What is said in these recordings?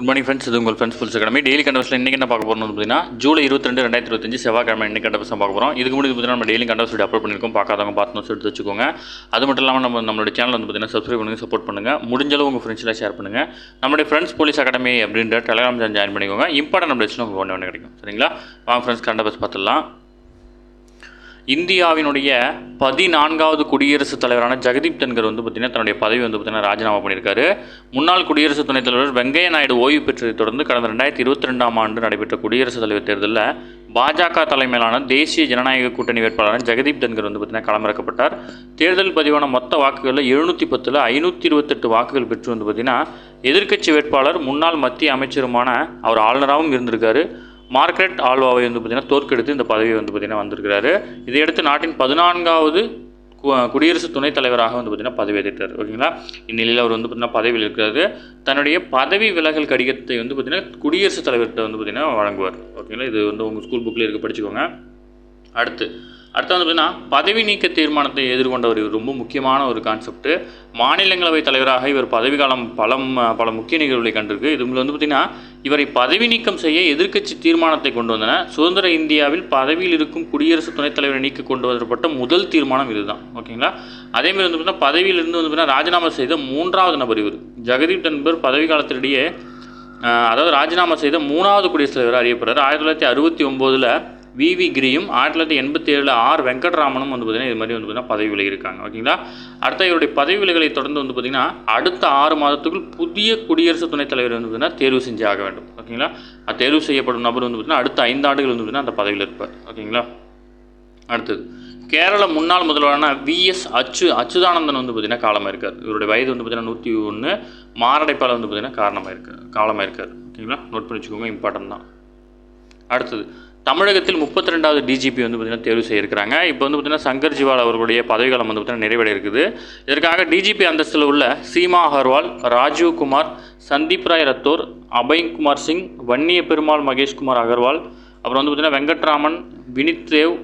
Good morning friends. இது உங்கள் friends bulls academy. Daily கண்டவர்ஸில் இன்றைக்கி என்ன பார்க்க போகிறோம்னு பார்த்தீங்கன்னா ஜூலை 22, 2025 செவ்வாய்க்கிழமை இன்றைக்கி கண்டவர்ஸ் பார்க்க போகிறோம். இதுக்கு முன்னாடி பார்த்தீங்கன்னா நம்ம டெய்லி கண்டவர்ஸ் வீடியோ அப்லோட் பண்ணியிருக்கோம். பார்க்காதவங்க பார்த்து நோட்ஸ் எடுத்து வச்சுக்கோங்க. அது மட்டும் இல்லாமல் நம்மளோட சேனல் வந்து பார்த்தீங்கன்னா சப்ஸ்கிரைப் பண்ணுங்கள், சப்போர்ட் பண்ணுங்கள். முடிஞ்சளவு உங்கள் ஃப்ரெண்ட்ஸ்லாம் ஷேர் பண்ணுங்கள். நம்மளுடைய ஃப்ரெண்ட்ஸ் போலீஸ் அகாடமி அப்படின்ற டெலிகிராம் சேனல் ஜாயின் பண்ணிக்கோங்க. இம்பார்ட்டன்ட் அப்டேட்ஸ்லாம் உங்களுக்கு ஒன்று கிடைக்கும். சரிங்களா? வாங்க ஃப்ரெண்ட்ஸ் கண்டவர்ஸ் பார்த்துடலாம். இந்தியாவினுடைய 14வது குடியரசுத் தலைவரான ஜெகதீப் தன்கர் வந்து பார்த்திங்கன்னா தன்னுடைய பதவி வந்து பார்த்திங்கன்னா ராஜினாமா பண்ணியிருக்காரு. முன்னாள் குடியரசு துணைத் தலைவர் வெங்கையா நாயுடு ஓய்வு பெற்றதை தொடர்ந்து கடந்த 2022ஆம் ஆண்டு நடைபெற்ற குடியரசுத் தலைவர் தேர்தலில் பாஜக தலைமையிலான தேசிய ஜனநாயக கூட்டணி வேட்பாளரான ஜெகதீப் தன்கர் வந்து பார்த்திங்கன்னா களமிறக்கப்பட்டார். தேர்தல் பதிவான மொத்த வாக்குகளில் 710ல் 528 வாக்குகள் பெற்று வந்து பார்த்திங்கன்னா எதிர்க்கட்சி வேட்பாளர் முன்னாள் மத்திய அமைச்சருமான அவர் ஆளுநராகவும் இருந்திருக்காரு மார்கரெட் ஆல்வாவை வந்து பார்த்திங்கன்னா தோற்கெடுத்து இந்த பதவியை வந்து பார்த்திங்கன்னா வந்திருக்கிறாரு. இதையடுத்து நாட்டின் 14வது குடியரசு துணைத் தலைவராக வந்து பார்த்திங்கன்னா பதவி ஏற்றார். ஓகேங்களா? இந்நிலையில் அவர் வந்து பார்த்திங்கன்னா பதவியில் இருக்கிறது. தன்னுடைய பதவி விலகல் கடிதத்தை வந்து பார்த்திங்கன்னா குடியரசுத் தலைவர்கிட்ட வந்து பார்த்திங்கன்னா வழங்குவார். ஓகேங்களா? இது வந்து உங்கள் ஸ்கூல் புக்கில் இருக்க படிச்சுக்கோங்க. அடுத்து வந்து பார்த்திங்கன்னா பதவி நீக்க தீர்மானத்தை எதிர்கொண்டவர். இவர் ரொம்ப முக்கியமான ஒரு கான்செப்ட்டு. மாநிலங்களவை தலைவராக இவர் பதவிக்காலம் பல முக்கிய நிகழ்வுகளை கண்டிருக்கு. இது வந்து பார்த்திங்கன்னா இவரை பதவி நீக்கம் செய்ய எதிர்க்கட்சி தீர்மானத்தை கொண்டு வந்தன. சுதந்திர இந்தியாவில் பதவியில் இருக்கும் குடியரசு துணைத் தலைவரை நீக்க கொண்டு வரப்பட்ட முதல் தீர்மானம் இதுதான். ஓகேங்களா? அதேமாதிரி வந்து பார்த்திங்கன்னா பதவியிலிருந்து வந்து பார்த்திங்கன்னா ராஜினாமா செய்த 3வது நபர் இவர். ஜெகதீப் தன்கர் பதவி காலத்திலேயே அதாவது ராஜினாமா செய்த 3வது குடியரசுத் தலைவராக அறியப்படுறார். 1969 வி கிரியும் 1987 ஆர் வெங்கட்ராமனும் வந்து பார்த்திங்கன்னா இது மாதிரி வந்து பார்த்திங்கன்னா பதவி விலகியிருக்காங்க. ஓகேங்களா? அடுத்த இவருடைய பதவி விலகலை தொடர்ந்து வந்து பார்த்திங்கன்னா அடுத்த 6 மாதத்துக்குள் புதிய குடியரசு துணைத் தலைவர் வந்து பார்த்திங்கன்னா தேர்வு செஞ்சு ஆக வேண்டும். ஓகேங்களா? தேர்வு செய்யப்படும் நபர் வந்து பார்த்திங்கன்னா அடுத்த 5 ஆண்டுகள் வந்து பார்த்திங்கன்னா அந்த பதவியில் இருப்பார். ஓகேங்களா? அடுத்தது கேரள முன்னாள் முதல்வரான VS அச்சுதானந்தன் வந்து பார்த்திங்கன்னா காலமாக இருக்கார். இவருடைய வயது வந்து பார்த்திங்கன்னா 101. மாரடைப்பால் வந்து பார்த்திங்கன்னா காலமாக இருக்கார். ஓகேங்களா? நோட் பண்ணி வச்சுக்கோங்க, இம்பார்ட்டன்ட் தான். அடுத்தது தமிழகத்தில் 32வது டிஜிபி வந்து பார்த்திங்கன்னா தேர்வு செய்யிருக்கிறாங்க. இப்போ வந்து பார்த்திங்கன்னா சங்கர் ஜிவால் அவர்களுடைய பதவிக்காலம் வந்து பார்த்திங்கன்னா நிறைவடைய இருக்குது. இதற்காக டிஜிபி அந்தஸ்தில் உள்ள சீமா அகர்வால், ராஜீவ் குமார், சந்தீப் ராய் ரத்தோர், அபய் குமார் சிங், வன்னிய பெருமாள் மகேஷ்குமார் அகர்வால், அப்புறம் வந்து பார்த்திங்கன்னா வெங்கட்ராமன், வினித்தேவ்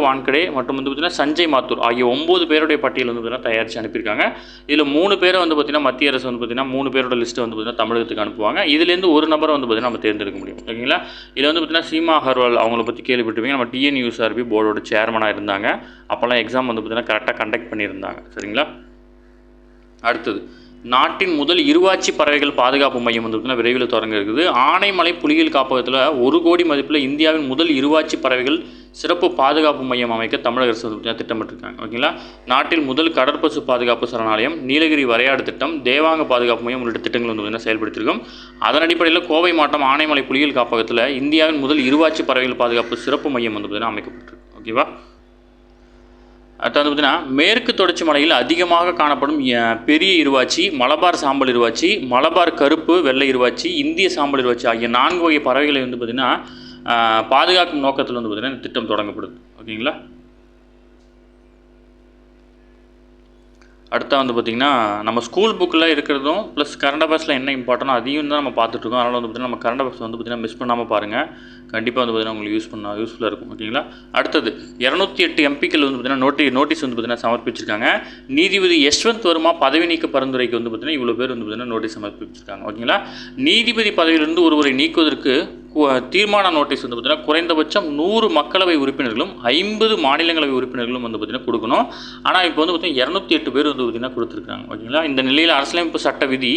வான்கடே மற்றும் வந்து பார்த்திங்கன்னா சஞ்சய் மாத்தூர் ஆகிய 9 பேருடைய பட்டியல் வந்து பார்த்திங்கன்னா தயாரித்து அனுப்பியிருக்காங்க. இதில் 3 பேரை வந்து பார்த்திங்கன்னா மத்திய அரசு வந்து பார்த்திங்கன்னா 3 பேரோட லிஸ்ட்டு வந்து பார்த்திங்கன்னா தமிழகத்துக்கு அனுப்புவாங்க. இதுலேருந்து ஒரு நபரை வந்து பார்த்திங்கன்னா நம்ம தேர்ந்தெடுக்க முடியும். ஓகேங்களா? இதில் வந்து பார்த்திங்கன்னா சீமா அகர்வால் அவங்கள பற்றி கேள்விப்பட்டிருப்பீங்க. நம்ம TNUSRB போர்டோட சேர்மனாக இருந்தாங்க. அப்போல்லாம் எக்ஸாம் வந்து பார்த்திங்கன்னா கரெக்டாக கண்டக்ட் பண்ணியிருந்தாங்க. சரிங்களா? அடுத்தது நாட்டின் முதல் இருவாச்சி பறவைகள் பாதுகாப்பு மையம் வந்து பார்த்திங்கன்னா விரைவில் தொடங்க இருக்குது. ஆனைமலை புலிகள் காப்பகத்தில் 1 கோடி மதிப்பில் இந்தியாவின் முதல் இருவாச்சி பறவைகள் சிறப்பு பாதுகாப்பு மையம் அமைக்க தமிழக அரசு வந்து திட்டமிட்டிருக்காங்க. ஓகேங்களா? நாட்டில் முதல் கடற்பசு பாதுகாப்பு சரணாலயம், நீலகிரி வரையாடு திட்டம், தேவாங்க பாதுகாப்பு மையம் உள்ளிட்ட திட்டங்கள் வந்து செயல்படுத்தியிருக்கோம். அதன் அடிப்படையில் கோவை மாவட்டம் ஆனைமலை புலிகள் காப்பகத்தில் இந்தியாவின் முதல் இருவாச்சி பறவைகள் பாதுகாப்பு சிறப்பு மையம் வந்து பார்த்திங்கன்னா அமைக்கப்பட்டிருக்கு. ஓகேவா? அடுத்து வந்து பார்த்திங்கன்னா மேற்கு தொடர்ச்சி மலையில் அதிகமாக காணப்படும் பெரிய இருவாச்சி, மலபார் சாம்பல் இருவாச்சி, மலபார் கருப்பு வெள்ளை இருவாச்சி, இந்திய சாம்பல் இருவாச்சி ஆகிய 4 வகை பறவைகளை வந்து பார்த்திங்கன்னா பாதுகாக்கும் நோக்கத்தில் வந்து பார்த்திங்கன்னா இந்த திட்டம் தொடங்கப்படுது. ஓகேங்களா? அடுத்த வந்து பார்த்திங்கன்னா நம்ம ஸ்கூல் புக்கில் இருக்கிறதும் ப்ளஸ் கரண்ட் அஃபேர்ஸில் என்ன இம்பார்ட்டனோ அதையும் தான் நம்ம பார்த்துட்ருக்கோம். அதனால் வந்து பார்த்திங்கன்னா நம்ம கரண்ட் அஃபேர்ஸ் வந்து பார்த்திங்கன்னா மிஸ் பண்ணாமல் பாருங்கள். கண்டிப்பாக வந்து பார்த்திங்கன்னா உங்களுக்கு யூஸ்ஃபுல்லாக இருக்கும். ஓகேங்களா? அடுத்தது 208 எம்பிக்கள் வந்து பார்த்திங்கன்னா நோட்டீஸ் வந்து பார்த்திங்கன்னா சமர்ப்பிச்சிருக்காங்க. நீதிபதி யஷ்வந்த் வர்மா பதவி நீக்க பரிந்துரைக்கு வந்து பார்த்திங்கன்னா இவ்வளோ பேர் வந்து பார்த்திங்கன்னா நோட்டீஸ் சமர்ப்பிச்சிருக்காங்க. ஓகேங்களா? நீதிபதி பதவியிலிருந்து ஒருவரை நீக்குவதற்கு தீர்மான நோட்டீஸ் வந்து பார்த்திங்கன்னா குறைந்தபட்சம் 100 மக்களவை உறுப்பினர்களும் 50 மாநிலங்களவை உறுப்பினர்களும் வந்து பார்த்திங்கன்னா கொடுக்கணும். ஆனால் இப்போ வந்து பார்த்திங்கன்னா 208 பேர் வந்து பார்த்திங்கன்னா கொடுத்துருக்காங்க. ஓகேங்களா? இந்த நிலையில் அரசியலமைப்பு சட்ட விதி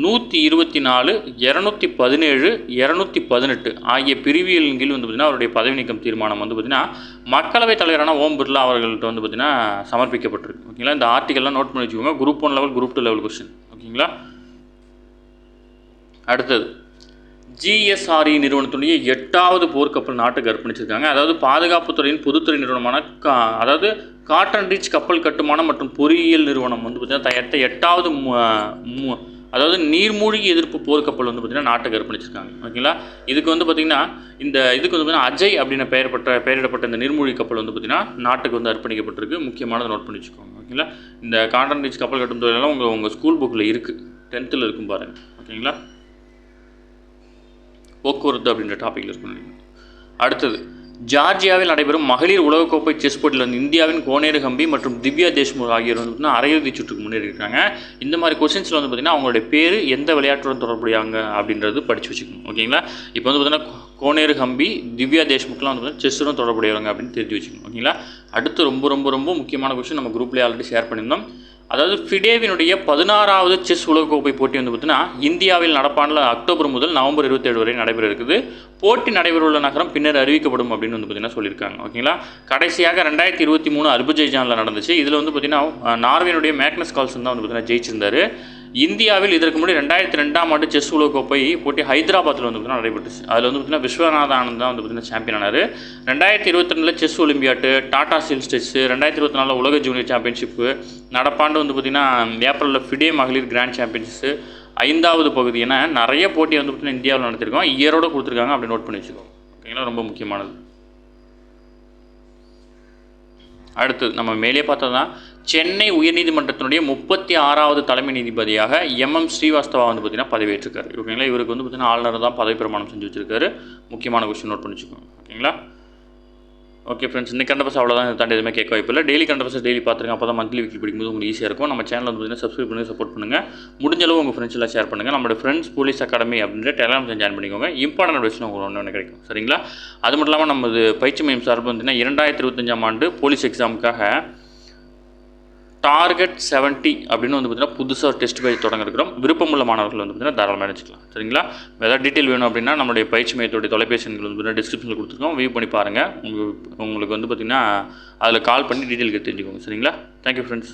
124, 217, 218 ஆகிய பிரிவியலின் கீழ் வந்து பார்த்திங்கன்னா அவருடைய பதவி நீக்கம் தீர்மானம் வந்து பார்த்திங்கன்னா மக்களவைத் தலைவரான ஓம் பிர்லா அவர்கள்ட்ட வந்து பார்த்திங்கன்னா சமர்ப்பிக்கப்பட்டிருக்கு. ஓகேங்களா? இந்த ஆர்டிகல்லாம் நோட் பண்ணி வச்சுக்கோங்க. Group 1 level, group 2 level question. ஓகேங்களா? அடுத்தது GSRE நிறுவனத்துடைய 8வது போர்க்கப்பல் நாட்டுக்கு அர்ப்பணிச்சிருக்காங்க. அதாவது பாதுகாப்புத்துறையின் பொதுத்துறை நிறுவனமான அதாவது காட்டன் ரிச் கப்பல் கட்டுமானம் மற்றும் பொறியியல் நிறுவனம் வந்து பார்த்திங்கன்னா தயாரித்த 8வது அதாவது நீர்மூழ்கி எதிர்ப்பு போர்க்கப்பல் வந்து பார்த்திங்கன்னா நாட்டுக்கு அர்ப்பணிச்சிருக்காங்க. ஓகேங்களா? இதுக்கு வந்து பார்த்திங்கன்னா இதுக்கு வந்து பார்த்திங்கன்னா அஜய் அப்படின்னு பெயரிடப்பட்ட இந்த நீர்மூழ்கி கப்பல் வந்து பார்த்திங்கன்னா நாட்டுக்கு வந்து அர்ப்பணிக்கப்பட்டிருக்கு. முக்கியமானதை நோட் பண்ணி வச்சுக்கோங்க. ஓகேங்களா? இந்த காட்டன் ரிச் கப்பல் கட்டும் தொழிலெல்லாம் உங்கள் ஸ்கூல் புக்கில் இருக்குது. 10th இருக்கும் பாருங்கள். ஓகேங்களா? போக்குவரத்து அப்படின்ற டாப்பிக்கில் இருக்கணும். அடுத்தது ஜார்ஜியாவில் நடைபெறும் மகளிர் உலகக்கோப்பை செஸ் போட்டியில் வந்து இந்தியாவின் கோனேரு ஹம்பி மற்றும் திவ்யா தேஷ்முக் ஆகியோர் வந்து பார்த்தீங்கன்னா அரையிறுதி சுற்றுக்கு முன்னேறியிருக்காங்க. இந்த மாதிரி கொஸ்டின்ஸில் வந்து பார்த்திங்கன்னா அவங்களுடைய பேர் எந்த விளையாட்டுடன் தொடர்புடையாங்க அப்படின்றது படித்து வச்சுக்கணும். ஓகேங்களா? இப்போ வந்து பார்த்திங்கன்னா கோனேரு ஹம்பி, திவ்யா தேஷ்முக்லாம் வந்து பார்த்தீங்கன்னா செஸ்ஸுடன் தொடர்புடையவங்க அப்படின்னு தெரிஞ்சு வச்சுக்கணும். ஓகேங்களா? அடுத்து ரொம்ப ரொம்ப ரொம்ப முக்கியமான கொஸ்டின் நம்ம குரூப்லேயே ஆல்ரெடி ஷேர் பண்ணியிருந்தோம். அதாவது ஃபிடேவினுடைய 16வது செஸ் உலகக்கோப்பை போட்டி வந்து பார்த்தீங்கன்னா இந்தியாவில் நடப்பாண்டில் அக்டோபர் முதல் நவம்பர் 27 வரை நடைபெற இருக்குது. போட்டி நடைபெறவுள்ள நகரம் பின்னர் அறிவிக்கப்படும் அப்படின்னு வந்து பார்த்தீங்கன்னா சொல்லியிருக்காங்க. ஓகேங்களா? கடைசியாக 2023 அர்பஜைஜானில் நடந்துச்சு. இதில் வந்து பார்த்தீங்கன்னா நார்வேனுடைய மேக்னஸ் கால்சன் தான் வந்து பார்த்தீங்கன்னா ஜெயிச்சிருந்தார். இந்தியாவில் இதற்கு முன்னாடி 2002ஆம் ஆண்டு செஸ் உலகக்கோப்பை போட்டி ஹைதராபாத்தில் வந்து பார்த்தீங்கன்னா நடைபெற்றுச்சு. அதில் வந்து பார்த்தீங்கன்னா விஸ்வநாத ஆனந்த் தான் வந்து பார்த்தீங்கன்னா சாம்பியன் ஆனார். 2022 செஸ் ஒலிம்பியாட்டு, டாடா ஸ்டீல் செஸ், 2024 உலக ஜூனியர் சாம்பியன்ஷிப்பு, நடப்பாண்டு வந்து பார்த்திங்கன்னா ஏப்ரலில் ஃபிடே மகளிர் கிராண்ட் சாம்பியன்ஷிப்ஸு 5வது பகுதி என நிறைய போட்டியை வந்து பார்த்திங்கன்னா இந்தியாவில் நடத்திருக்கோம். இயரோடு கொடுத்துருக்காங்க, அப்படி நோட் பண்ணி வச்சுக்கோங்க. ஓகேங்களா? ரொம்ப முக்கியமானது. அடுத்து நம்ம மேலே பார்த்தது தான் சென்னை உயர்நீதிமன்றத்தினுடைய 36வது தலைமை நீதிபதியாக MM ஸ்ரீவாஸ்தவா வந்து பார்த்திங்கன்னா பதவியேற்றிருக்காரு. ஓகேங்களா? இவருக்கு வந்து பார்த்திங்கன்னா ஆளுநர் தான் பதவி பிரமாணம் செஞ்சு வச்சிருக்காரு. முக்கியமான கொஸ்டின் நோட் பண்ணி வச்சுக்கோங்க. ஓகேங்களா? ஓகே ஃப்ரெண்ட்ஸ், இன்னைக்கு கரண்ட் அஃபேர்ஸ் அவ்வளோதான். இதை தாண்டி எதுவுமே கேட்க வாய்ப்பு இல்லை. டெய்லி கரண்ட் அஃபேர்ஸ் டெய்லி பார்த்துருங்க. அப்போ தான் மந்த்லி வீக்லி படிக்கும்போது உங்களுக்கு ஈஸியாக இருக்கும். நம்ம சேனல் வந்து பார்த்தீங்கன்னா சப்ஸ்கிரைப் பண்ணி சப்போர்ட் பண்ணுங்கள். முடிஞ்ச அளவு உங்கள் ஃப்ரெண்ட்ஸ் எல்லாம் ஷேர் பண்ணுங்கள். நம்மளோட ஃப்ரெண்ட்ஸ் போலீஸ் அகாடமி அப்படின்ற டெலிகிராம் ஜாயின் பண்ணிக்கோங்க. இம்பார்ட்டன்ட் அட்வைஸ் உங்களுக்கு ஒன்று கிடைக்கும். சரிங்களா? அது மட்டும் இல்லாமல் நமது பயிற்சி மையம் சார்பு பார்த்தீங்கன்னா 2025ஆம் ஆண்டு போலீஸ் எக்ஸாமுக்காக டார்கெட் 70 அப்படின்னு வந்து பார்த்தீங்கன்னா புதுசாக ஒரு டெஸ்ட் பேஜ் தொடங்க இருக்கிறோம். விருப்பமுள்ள மாணவர்கள் வந்து பார்த்தீங்கன்னா தாராளமாக நினச்சிக்கலாம். சரிங்களா? ஏதாவது டீட்டெயில் வேணும் அப்படின்னா நம்மளுடைய பயிற்சி மையத்துடைய தொலைபேசி எண்கள் வந்து பார்த்தீங்கன்னா டிஸ்கிரிப்ஷனில் கொடுத்துருக்கோம். வியூ பண்ணி பாருங்கள். உங்களுக்கு வந்து பார்த்திங்கன்னா அதில் கால் பண்ணி டீட்டெயிலுக்கு தெரிஞ்சுக்கோங்க. சரிங்களா? Thank you friends.